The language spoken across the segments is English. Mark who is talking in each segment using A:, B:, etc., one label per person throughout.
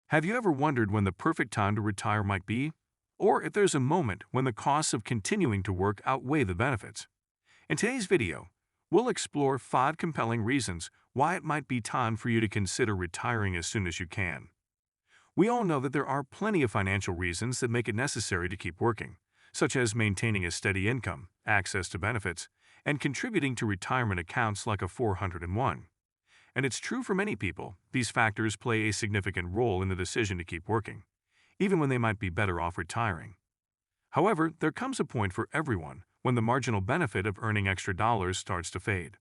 A: Have you ever wondered when the perfect time to retire might be? Or if there's a moment when the costs of continuing to work outweigh the benefits? In today's video, we'll explore 5 compelling reasons why it might be time for you to consider retiring as soon as you can. We all know that there are plenty of financial reasons that make it necessary to keep working, such as maintaining a steady income, access to benefits, and contributing to retirement accounts like a 401. And it's true for many people, these factors play a significant role in the decision to keep working, even when they might be better off retiring. However, there comes a point for everyone when the marginal benefit of earning extra dollars starts to fade.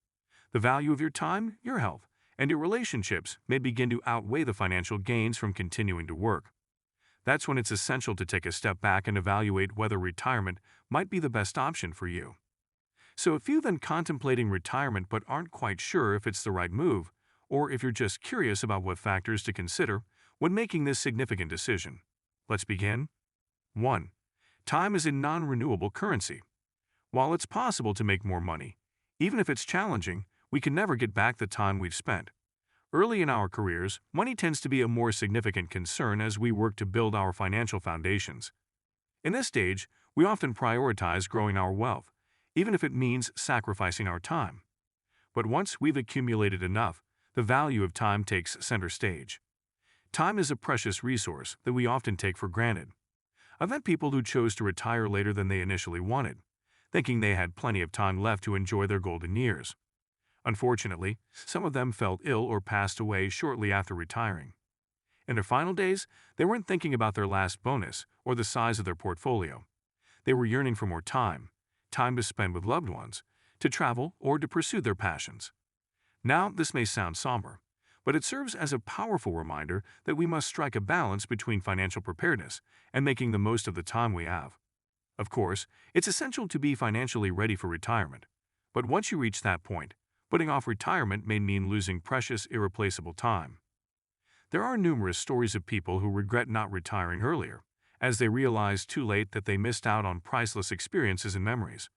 A: The value of your time, your health, and your relationships may begin to outweigh the financial gains from continuing to work. That's when it's essential to take a step back and evaluate whether retirement might be the best option for you. So if you've been contemplating retirement but aren't quite sure if it's the right move, or if you're just curious about what factors to consider when making this significant decision, let's begin. 1. Time is a non-renewable currency. While it's possible to make more money, even if it's challenging, we can never get back the time we've spent. Early in our careers, money tends to be a more significant concern as we work to build our financial foundations. In this stage, we often prioritize growing our wealth, even if it means sacrificing our time. But once we've accumulated enough, the value of time takes center stage. Time is a precious resource that we often take for granted. I've met people who chose to retire later than they initially wanted, thinking they had plenty of time left to enjoy their golden years. Unfortunately, some of them felt ill or passed away shortly after retiring. In their final days, they weren't thinking about their last bonus or the size of their portfolio. They were yearning for more time to spend with loved ones, to travel, or to pursue their passions. Now, this may sound somber, but it serves as a powerful reminder that we must strike a balance between financial preparedness and making the most of the time we have. Of course, it's essential to be financially ready for retirement, but once you reach that point, putting off retirement may mean losing precious, irreplaceable time. There are numerous stories of people who regret not retiring earlier, as they realize too late that they missed out on priceless experiences and memories.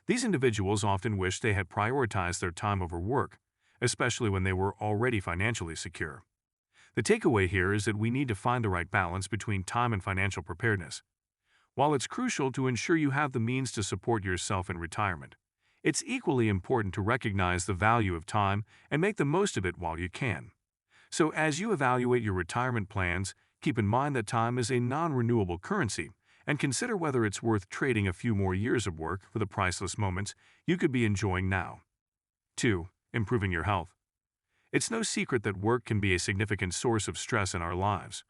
A: These individuals often wish they had prioritized their time over work, especially when they were already financially secure. The takeaway here is that we need to find the right balance between time and financial preparedness. While it's crucial to ensure you have the means to support yourself in retirement, it's equally important to recognize the value of time and make the most of it while you can. So as you evaluate your retirement plans, keep in mind that time is a non-renewable currency, and consider whether it's worth trading a few more years of work for the priceless moments you could be enjoying now. 2. Improving your health. It's no secret that work can be a significant source of stress in our lives.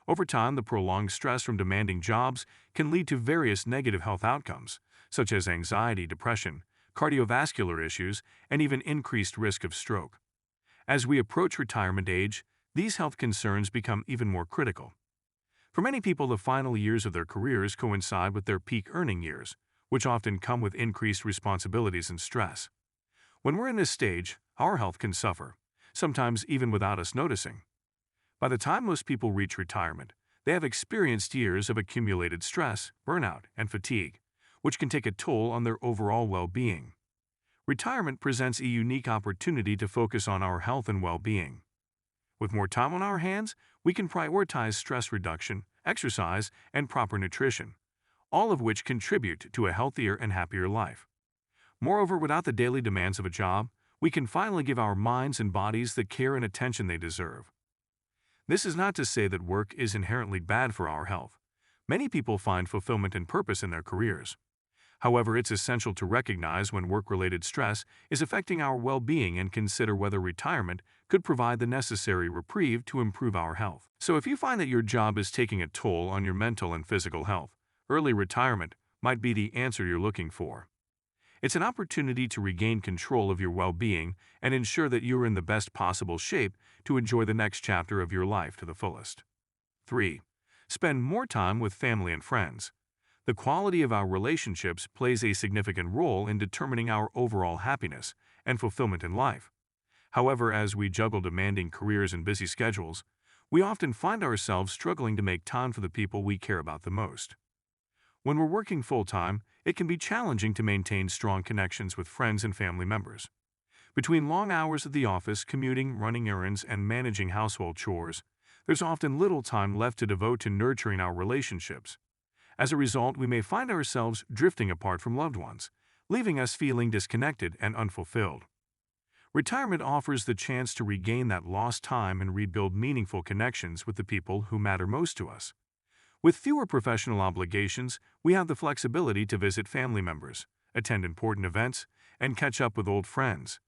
A: Over time, the prolonged stress from demanding jobs can lead to various negative health outcomes, such as anxiety, depression, cardiovascular issues, and even increased risk of stroke. As we approach retirement age, these health concerns become even more critical. For many people, the final years of their careers coincide with their peak earning years, which often come with increased responsibilities and stress. When we're in this stage, our health can suffer, sometimes even without us noticing. By the time most people reach retirement, they have experienced years of accumulated stress, burnout, and fatigue, which can take a toll on their overall well-being. Retirement presents a unique opportunity to focus on our health and well-being. With more time on our hands, we can prioritize stress reduction, exercise, and proper nutrition, all of which contribute to a healthier and happier life. Moreover, without the daily demands of a job, we can finally give our minds and bodies the care and attention they deserve. This is not to say that work is inherently bad for our health. Many people find fulfillment and purpose in their careers. However, it's essential to recognize when work-related stress is affecting our well-being and consider whether retirement could provide the necessary reprieve to improve our health. So if you find that your job is taking a toll on your mental and physical health, early retirement might be the answer you're looking for. It's an opportunity to regain control of your well-being and ensure that you're in the best possible shape to enjoy the next chapter of your life to the fullest. 3. Spend more time with family and friends. The quality of our relationships plays a significant role in determining our overall happiness and fulfillment in life. However, as we juggle demanding careers and busy schedules, we often find ourselves struggling to make time for the people we care about the most. When we're working full-time, it can be challenging to maintain strong connections with friends and family members. Between long hours at the office, commuting, running errands, and managing household chores, there's often little time left to devote to nurturing our relationships. As a result, we may find ourselves drifting apart from loved ones, leaving us feeling disconnected and unfulfilled. Retirement offers the chance to regain that lost time and rebuild meaningful connections with the people who matter most to us. With fewer professional obligations, we have the flexibility to visit family members, attend important events, and catch up with old friends.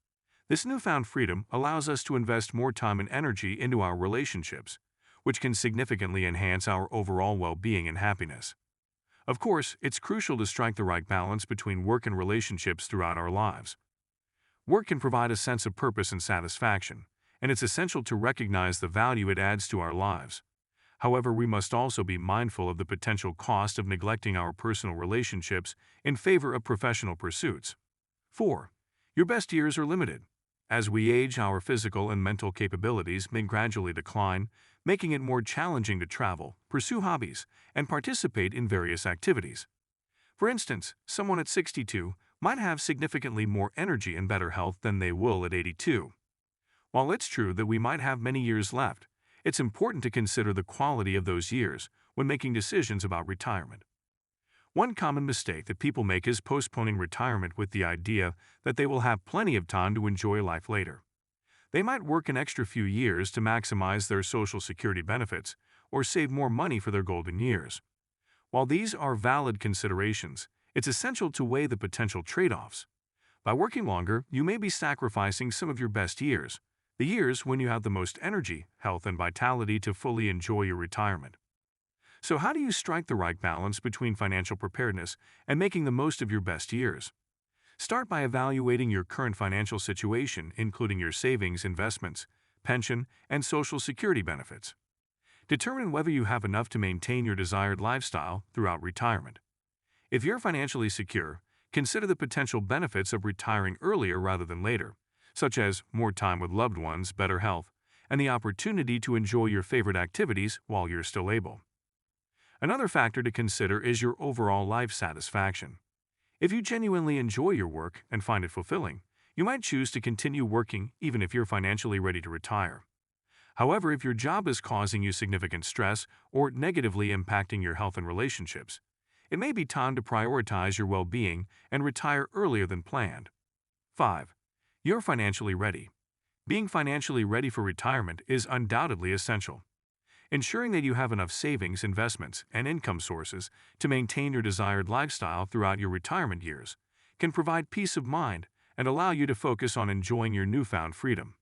A: This newfound freedom allows us to invest more time and energy into our relationships, which can significantly enhance our overall well-being and happiness. Of course, it's crucial to strike the right balance between work and relationships throughout our lives. Work can provide a sense of purpose and satisfaction, and it's essential to recognize the value it adds to our lives. However, we must also be mindful of the potential cost of neglecting our personal relationships in favor of professional pursuits. 4. Your best years are limited. As we age, our physical and mental capabilities may gradually decline, making it more challenging to travel, pursue hobbies, and participate in various activities. For instance, someone at 62 might have significantly more energy and better health than they will at 82. While it's true that we might have many years left, it's important to consider the quality of those years when making decisions about retirement. One common mistake that people make is postponing retirement with the idea that they will have plenty of time to enjoy life later. They might work an extra few years to maximize their Social Security benefits or save more money for their golden years. While these are valid considerations, it's essential to weigh the potential trade-offs. By working longer, you may be sacrificing some of your best years, the years when you have the most energy, health, and vitality to fully enjoy your retirement. So how do you strike the right balance between financial preparedness and making the most of your best years? Start by evaluating your current financial situation, including your savings, investments, pension, and Social Security benefits. Determine whether you have enough to maintain your desired lifestyle throughout retirement. If you're financially secure, consider the potential benefits of retiring earlier rather than later, such as more time with loved ones, better health, and the opportunity to enjoy your favorite activities while you're still able. Another factor to consider is your overall life satisfaction. If you genuinely enjoy your work and find it fulfilling, you might choose to continue working even if you're financially ready to retire. However, if your job is causing you significant stress or negatively impacting your health and relationships, it may be time to prioritize your well-being and retire earlier than planned. 5. You're financially ready. Being financially ready for retirement is undoubtedly essential. Ensuring that you have enough savings, investments, and income sources to maintain your desired lifestyle throughout your retirement years can provide peace of mind and allow you to focus on enjoying your newfound freedom.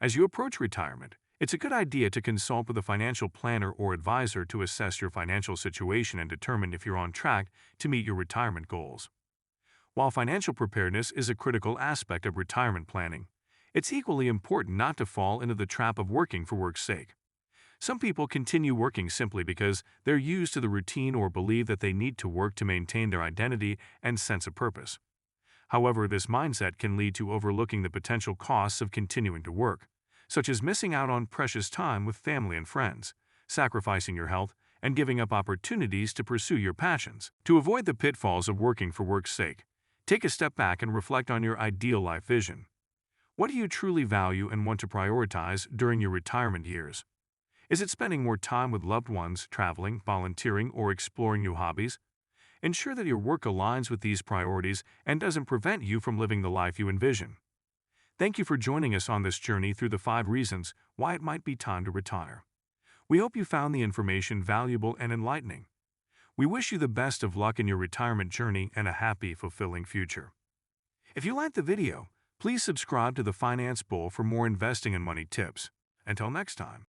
A: As you approach retirement, it's a good idea to consult with a financial planner or advisor to assess your financial situation and determine if you're on track to meet your retirement goals. While financial preparedness is a critical aspect of retirement planning, it's equally important not to fall into the trap of working for work's sake. Some people continue working simply because they're used to the routine or believe that they need to work to maintain their identity and sense of purpose. However, this mindset can lead to overlooking the potential costs of continuing to work, such as missing out on precious time with family and friends, sacrificing your health, and giving up opportunities to pursue your passions. To avoid the pitfalls of working for work's sake, take a step back and reflect on your ideal life vision. What do you truly value and want to prioritize during your retirement years? Is it spending more time with loved ones, traveling, volunteering, or exploring new hobbies? Ensure that your work aligns with these priorities and doesn't prevent you from living the life you envision. Thank you for joining us on this journey through the 5 reasons why it might be time to retire. We hope you found the information valuable and enlightening. We wish you the best of luck in your retirement journey and a happy, fulfilling future. If you liked the video, please subscribe to the Finance Bull for more investing and money tips. Until next time.